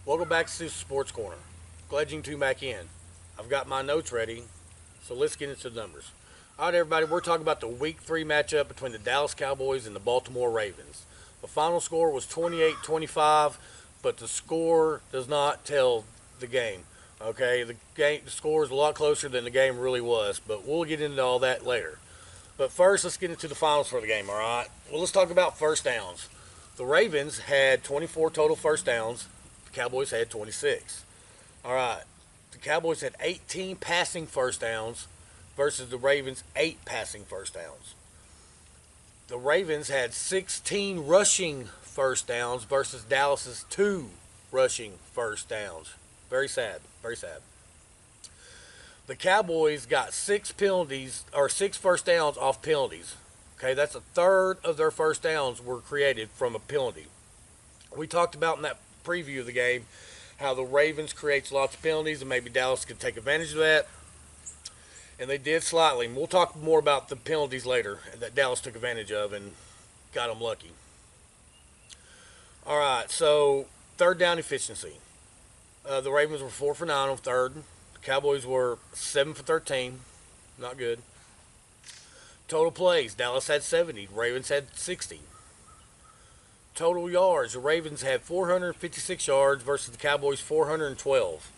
Welcome back to Sports Corner. Glad you can tune back in. I've got my notes ready, so let's get into the numbers. All right, everybody, we're talking about the Week 3 matchup between the Dallas Cowboys and the Baltimore Ravens. The final score was 28-25, but the score does not tell the game. Okay, the score is a lot closer than the game really was, but we'll get into all that later. But first, let's get into the finals for the game, all right? Well, let's talk about first downs. The Ravens had 24 total first downs. The Cowboys had 26. All right. The Cowboys had 18 passing first downs versus the Ravens 8 passing first downs. The Ravens had 16 rushing first downs versus Dallas's 2 rushing first downs. Very sad. Very sad. The Cowboys got 6 first downs off penalties. Okay, that's a third of their first downs were created from a penalty. We talked about in that preview of the game how the Ravens creates lots of penalties and maybe Dallas could take advantage of that. And they did slightly. And we'll talk more about the penalties later that Dallas took advantage of and got them lucky. All right, so third down efficiency. The Ravens were 4 for 9 on third. The Cowboys were 7 for 13. Not good. Total plays. Dallas had 70. Ravens had 60. Total yards. The Ravens had 456 yards versus the Cowboys 412.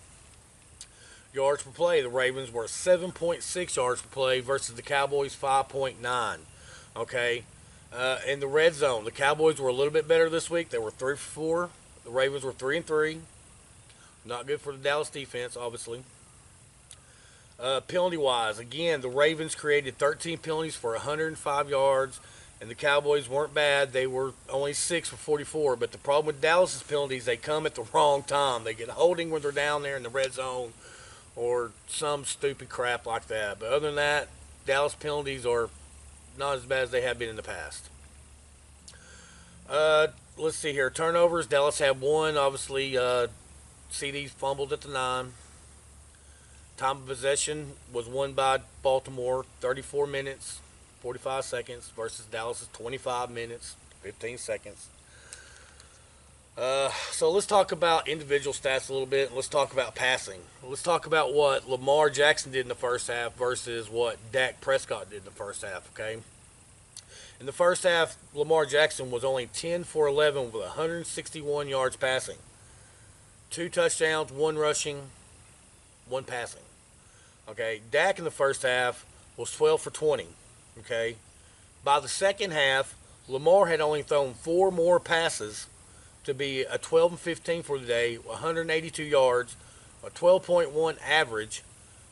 Yards per play. The Ravens were 7.6 yards per play versus the Cowboys 5.9. Okay. In the red zone, the Cowboys were a little bit better this week. They were 3 for 4. The Ravens were 3 and 3. Not good for the Dallas defense, obviously. Penalty wise, again, the Ravens created 13 penalties for 105 yards, and the Cowboys weren't bad. They were only 6 for 44. But the problem with Dallas's penalties, they come at the wrong time. They get holding when they're down there in the red zone or some stupid crap like that. But other than that, Dallas penalties are not as bad as they have been in the past. Let's see here. Turnovers, Dallas had 1. Obviously, CD fumbled at the 9. Time of possession was won by Baltimore, 34 minutes, 45 seconds versus Dallas's 25 minutes, 15 seconds. So let's talk about individual stats a little bit, and let's talk about passing. Let's talk about what Lamar Jackson did in the first half versus what Dak Prescott did in the first half, okay? In the first half, Lamar Jackson was only 10 for 11 with 161 yards passing. 2 touchdowns, 1 rushing, 1 passing. Okay, Dak in the first half was 12 for 20. Okay, by the second half, Lamar had only thrown 4 more passes to be a 12 and 15 for the day, 182 yards, a 12.1 average,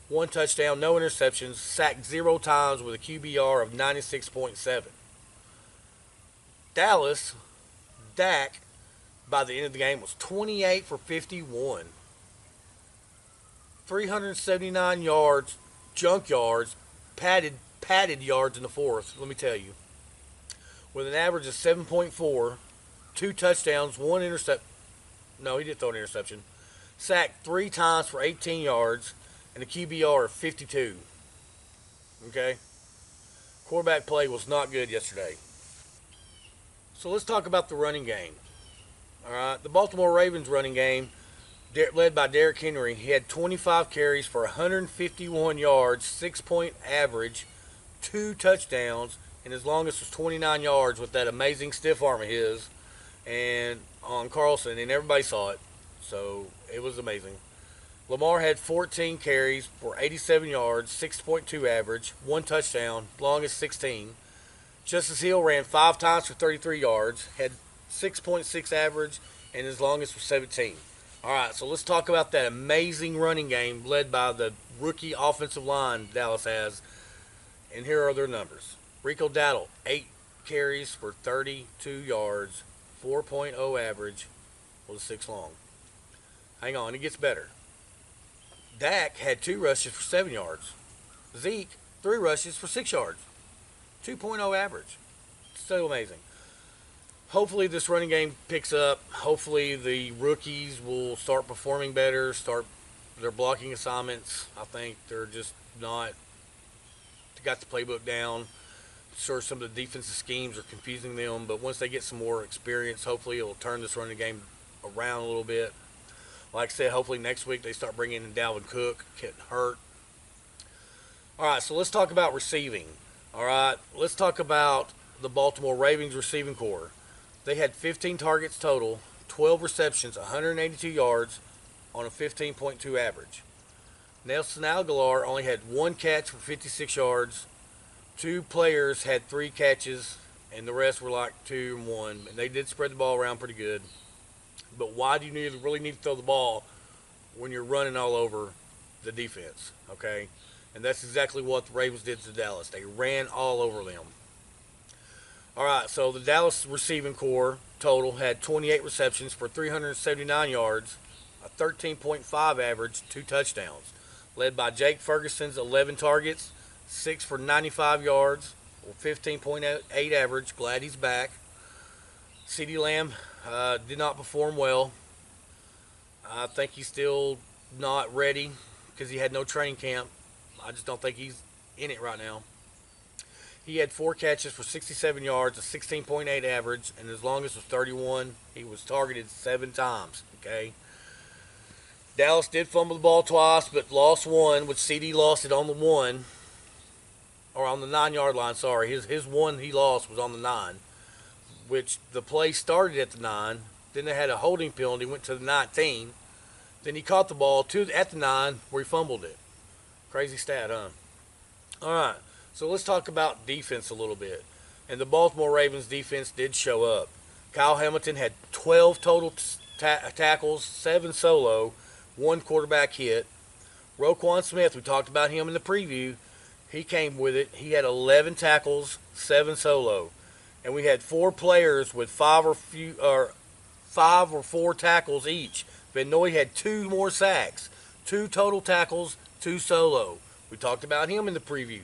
1 touchdown, no interceptions, sacked 0 times with a QBR of 96.7. Dak, by the end of the game, was 28 for 51. 379 yards, junk yards, padded yards in the fourth, let me tell you. With an average of 7.4, 2 touchdowns, 1 intercept. No, he didn't throw an interception. Sacked 3 times for 18 yards, and a QBR of 52. Okay? Quarterback play was not good yesterday. So let's talk about the running game. All right, the Baltimore Ravens running game, led by Derrick Henry, he had 25 carries for 151 yards, 6-point average, 2 touchdowns, and his longest was 29 yards with that amazing stiff arm of his, and on Carlson, and everybody saw it, so it was amazing. Lamar had 14 carries for 87 yards, 6.2 average, 1 touchdown, longest 16. Justice Hill ran 5 times for 33 yards, had 6.6 average, and his longest was 17. All right, so let's talk about that amazing running game led by the rookie offensive line Dallas has. And here are their numbers. Rico Dowdle, 8 carries for 32 yards, 4.0 average, with a 6 long. Hang on, it gets better. Dak had 2 rushes for 7 yards. Zeke, 3 rushes for 6 yards, 2.0 average. So amazing. Hopefully this running game picks up. Hopefully the rookies will start performing better, start their blocking assignments. I think they're just not got the playbook down. Sure, some of the defensive schemes are confusing them, but once they get some more experience, hopefully it will turn this running game around a little bit. Like I said, hopefully next week they start bringing in Dalvin Cook, getting hurt. All right, so let's talk about receiving. All right, let's talk about the Baltimore Ravens receiving core. They had 15 targets total, 12 receptions, 182 yards on a 15.2 average. Nelson Aguilar only had one catch for 56 yards. Two players had three catches, and the rest were like 2 and 1. And they did spread the ball around pretty good. But why do you really need to throw the ball when you're running all over the defense? Okay, and that's exactly what the Ravens did to Dallas. They ran all over them. All right, so the Dallas receiving core total had 28 receptions for 379 yards, a 13.5 average, 2 touchdowns, led by Jake Ferguson's 11 targets, 6 for 95 yards, or 15.8 average. Glad he's back. CeeDee Lamb did not perform well. I think he's still not ready because he had no training camp. I just don't think he's in it right now. He had 4 catches for 67 yards, a 16.8 average, and his longest was 31. He was targeted 7 times. Okay. Dallas did fumble the ball twice, but lost one, which CD lost it on the 1, or on the 9-yard line. Sorry, his one he lost was on the 9, which the play started at the 9. Then they had a holding penalty, went to the 19. Then he caught the ball at the 9 where he fumbled it. Crazy stat, huh? All right, so let's talk about defense a little bit. And the Baltimore Ravens defense did show up. Kyle Hamilton had 12 total tackles, 7 solo, 1 quarterback hit. Roquan Smith, we talked about him in the preview. He came with it. He had 11 tackles, 7 solo. And we had 4 players with 5 or 4 tackles each. Van Noy had 2 more sacks, 2 total tackles, 2 solo. We talked about him in the preview,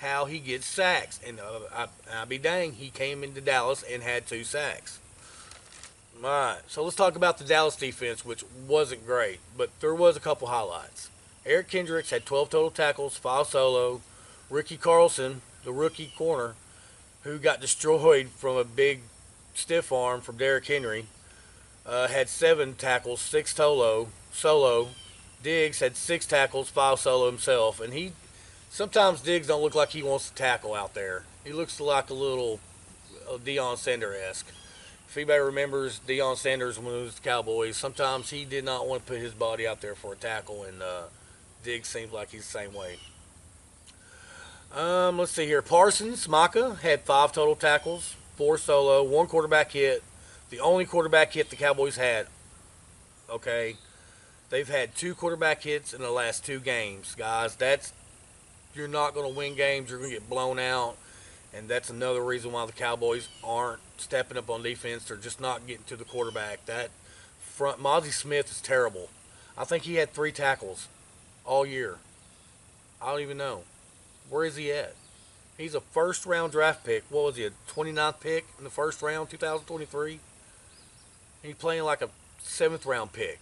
how he gets sacks. And I'll be dang, he came into Dallas and had 2 sacks. All right, so let's talk about the Dallas defense, which wasn't great, but there was a couple highlights. Eric Kendricks had 12 total tackles, 5 solo. Ricky Carlson, the rookie corner, who got destroyed from a big stiff arm from Derrick Henry, had 7 tackles, 6 solo. Diggs had 6 tackles, 5 solo himself. And sometimes Diggs don't look like he wants to tackle out there. He looks like a little Deion Sanders-esque. If anybody remembers Deion Sanders when he was the Cowboys, sometimes he did not want to put his body out there for a tackle, and Diggs seems like he's the same way. Let's see here. Parsons, Micah, had 5 total tackles, 4 solo, 1 quarterback hit. The only quarterback hit the Cowboys had. Okay. They've had 2 quarterback hits in the last 2 games, guys. You're not going to win games. You're going to get blown out. And that's another reason why the Cowboys aren't stepping up on defense. They're just not getting to the quarterback. That front, Mozzie Smith is terrible. I think he had 3 tackles all year. I don't even know. Where is he at? He's a first-round draft pick. What was he, a 29th pick in the first round, 2023? He's playing like a 7th-round pick.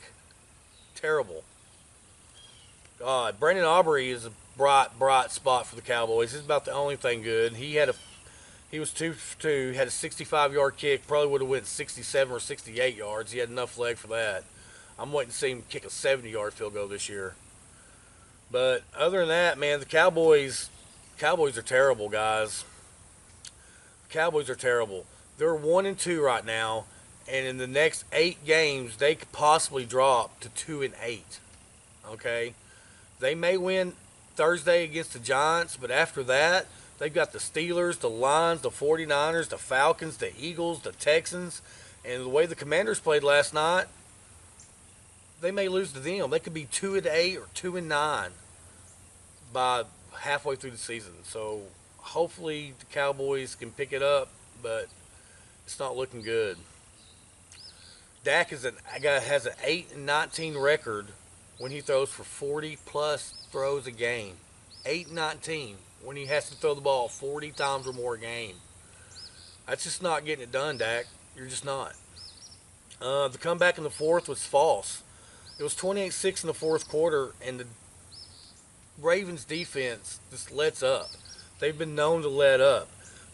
Terrible. God, Brandon Aubrey is a bright spot for the Cowboys. This is about the only thing good. He was 2 for 2, had a 65-yard kick, probably would have went 67 or 68 yards. He had enough leg for that. I'm waiting to see him kick a 70-yard field goal this year. But other than that, man, the Cowboys are terrible, guys. Cowboys are terrible. They're 1-2 right now, and in the next 8 games, they could possibly drop to 2-8. Okay, they may win Thursday against the Giants, but after that, they've got the Steelers, the Lions, the 49ers, the Falcons, the Eagles, the Texans, and the way the Commanders played last night, they may lose to them. They could be 2-8 or 2-9 by halfway through the season. So hopefully the Cowboys can pick it up, but it's not looking good. Dak has an 8-19 record when he throws for 40-plus throws a game. 8-19 when he has to throw the ball 40 times or more a game. That's just not getting it done, Dak. You're just not. The comeback in the fourth was false. It was 28-6 in the fourth quarter, and the Ravens defense just lets up. They've been known to let up.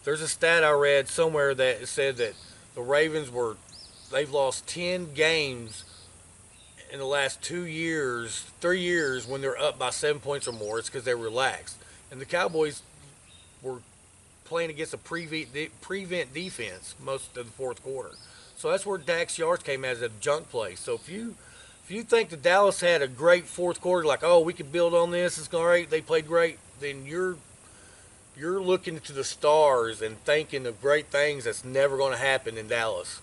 There's a stat I read somewhere that said that the Ravens they've lost 10 games in the last 2 years, 3 years, when they're up by 7 points or more, it's because they relaxed. And the Cowboys were playing against a prevent defense most of the fourth quarter. So that's where Dak's yards came as a junk play. So if you think that Dallas had a great fourth quarter, like, oh, we can build on this, it's great, they played great, then you're looking to the stars and thinking of great things that's never going to happen in Dallas.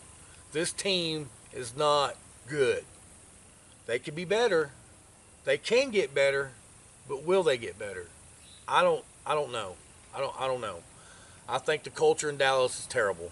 This team is not good. They could be better. They can get better, but will they get better? I don't know. I don't know. I think the culture in Dallas is terrible.